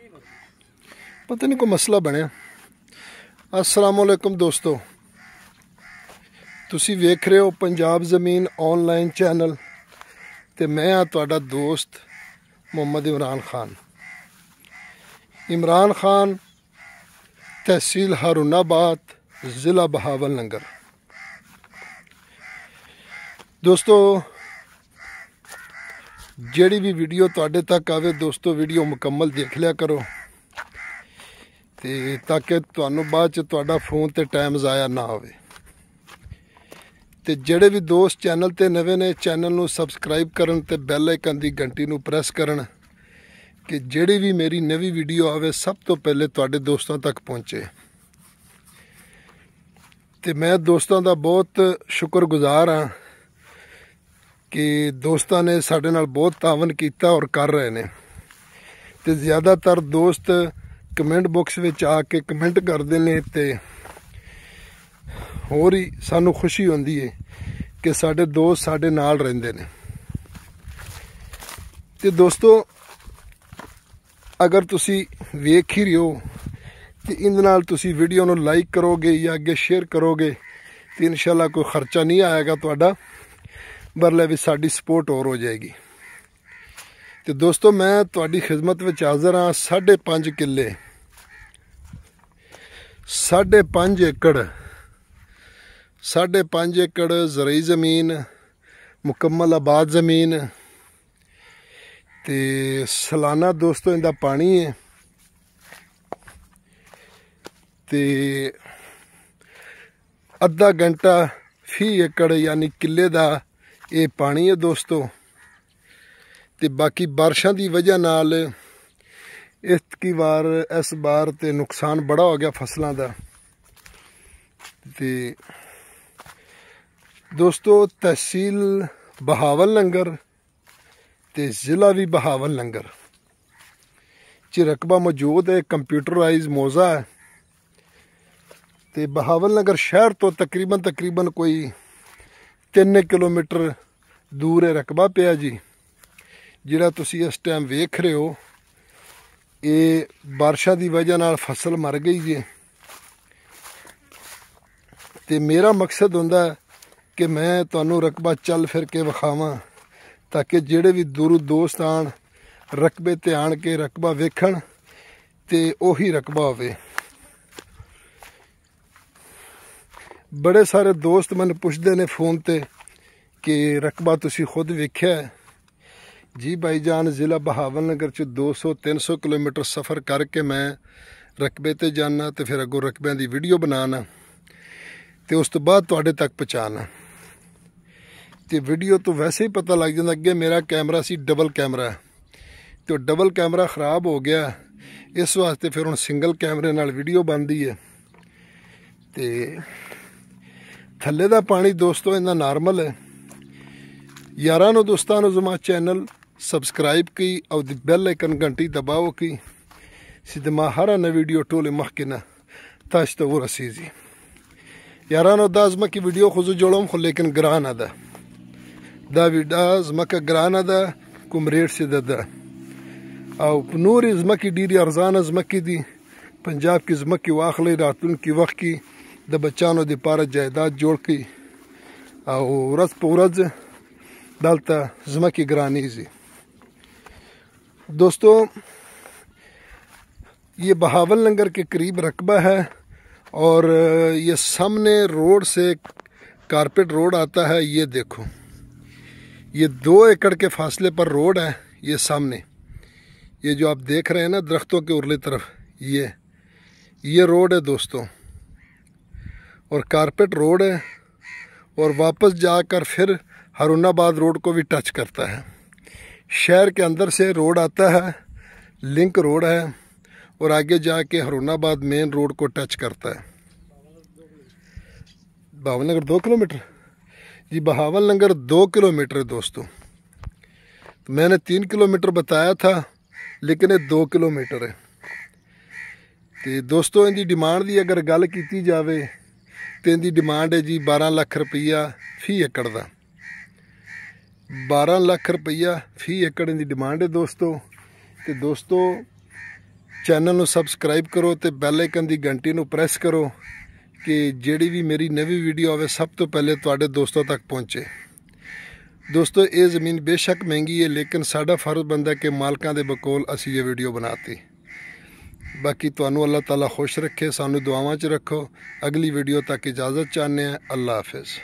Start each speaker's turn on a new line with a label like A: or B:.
A: पता नहीं कोई मसला बनया। अस्सलामुअलैकुम दोस्तों, तुसी वेख रहे हो पंजाब ज़मीन ऑनलाइन चैनल ते मैं हाँ तुहाडा दोस्त मोहम्मद इमरान खान। इमरान खान, तहसील हारूनाबाद, ज़िला बहावलनगर। दोस्तों, जेड़ी भी वीडियो तुहाडे तक आवे दोस्तों, वीडियो मुकम्मल देख लिया करो ते ताकि तुहानू बाद च तुहाडा फोन ते टाइम ज़ाया ना होवे। ते जेड़े भी दोस्त चैनल ते नवे ने, चैनल नू सबसक्राइब करन ते बैल आइकन दी घंटी नू प्रेस करन कि जेड़ी भी मेरी नवी वीडियो आवे सब तो पहले तुहाडे दोस्तों तक पहुँचे। ते मैं दोस्तों दा बहुत शुक्रगुजार हाँ कि दोस्तों ने साडे नाल बहुत तावन किया और कर रहे ने। ते ज़्यादातर दोस्त कमेंट बॉक्स में आके कमेंट करते हैं ते होर ही सानू खुशी होंदी है कि साडे दोस्त साडे नाल रहिंदे ने। ते दोस्तों, अगर तुसी वेख ही रहे हो तो इन नाल तुसी वीडियो नू लाइक करोगे या अगे शेयर करोगे तो इंशाल्लाह कोई खर्चा नहीं आएगा तुहाडा, बरले भी साडी सपोर्ट और हो जाएगी। तो दोस्तों, मैं तुहाडी खिदमत में हाज़र हाँ। 5.5 किले 5.5 एकड़ 5.5 एकड़ ज़रई ज़मीन, मुकम्मल आबाद ज़मीन ते सालाना दोस्तों इंदा पानी है ते अद्धा घंटा फी एकड़ यानी किले दा ये पानी है दोस्तों। ते बाकी बारिशां दी वजह नाल इस बार ते नुकसान बड़ा हो गया फसलों का। ते दोस्तों, तहसील बहावलनगर ते ज़िला भी बहावलनगर च रकबा मौजूद है। कंप्यूटराइज मौजा है ते बहावलनगर शहर तो तकरीबन कोई 3 किलोमीटर दूर है रकबा पिया जी। जिहड़ा तुसी इस टाइम वेख रहे हो ये बारिशा की वजह नाल फसल मर गई जी। ते मेरा मकसद होंदा है कि मैं तुहानू रकबा चल फिर के विखावां ताकि जेड़े भी दूर दोस्त आन रकबे ते आन के रकबा वेखण ते ओही रकबा होवे। बड़े सारे दोस्त मैंने पुछदे ने फोन ते कि रकबा तुसी खुद वेख्या है जी। भाईजान, ज़िला बहावलनगर च 200-300 किलोमीटर सफ़र करके मैं रकबे ते जाना तो फिर अगों रकबियां दी वीडियो बनाना तो उस तो बाद तुहाडे तक पहुँचाना। तो वीडियो तो वैसे ही पता लग जाता। अगे मेरा कैमरा सी डबल कैमरा तो डबल कैमरा ख़राब हो गया, इस वास्ते फिर हुण सिंगल कैमरे नाल वीडियो बनती है। तो थल्ले दा पानी दोस्तों इन्ना नॉर्मल है। यारां नूं दोस्तां नूं ज़मा चैनल सब्सक्राइब की और बेल आइकन घंटी दबाओ की सिद्धमा हर न वीडियो टोले मखकिना ताश तो वो रसीजी यारां नूं दाज़मा की वीडियो खुद जोड़ो खो लेकिन ग्रान अदा दा विडाज मका ग्रान अदा कुमरेट से ददा और नूर ज़मकी डीरी अरजान ज़मकी दी पंजाब की ज़मकी वाखले रातुन की वक्त की द बच्चानों दी पारत जायदाद जोड़ की और रस पूरज डालता ज़मकी ग्रानी जी। दोस्तों, ये बहावलनगर के करीब रकबा है और ये सामने रोड से कारपेट रोड आता है। ये देखो, ये 2 एकड़ के फासले पर रोड है। ये सामने ये जो आप देख रहे हैं ना दरख्तों के उरली तरफ, ये रोड है दोस्तों और कारपेट रोड है और वापस जाकर फिर हारूनाबाद रोड को भी टच करता है। शहर के अंदर से रोड आता है, लिंक रोड है और आगे जाके हारूनाबाद मेन रोड को टच करता है। बहावलनगर 2 किलोमीटर जी, बहावलनगर 2 किलोमीटर है दोस्तों। तो मैंने 3 किलोमीटर बताया था लेकिन ये 2 किलोमीटर है। तो दोस्तों, इनकी डिमांड की अगर गल की जाए तो इनकी डिमांड है जी 12 लाख रुपया फी एकड़ का। 12 लाख रुपया फी एकड़ इनकी डिमांड है दोस्तों। तो दोस्तों, चैनल ਨੂੰ ਸਬਸਕ੍ਰਾਈਬ ਕਰੋ ਤੇ ਬੈਲ ਆਈਕਨ ਦੀ ਘੰਟੀ ਨੂੰ ਪ੍ਰੈਸ ਕਰੋ ਕਿ ਜਿਹੜੀ ਵੀ ਮੇਰੀ ਨਵੀਂ ਵੀਡੀਓ ਆਵੇ ਸਭ ਤੋਂ ਪਹਿਲੇ ਤੁਹਾਡੇ ਦੋਸਤਾਂ ਤੱਕ ਪਹੁੰਚੇ। दोस्तों ये ज़मीन बेशक महंगी है, लेकिन साड़ा फर्ज बनता है कि मालकां दे बकोल असी ये वीडियो बनाती। बाकी तुहानू अल्लाह ताला खुश रखे, सानू दुआवां च रखो। अगली वीडियो तक इजाज़त चाहते हैं। अल्लाह हाफिज़।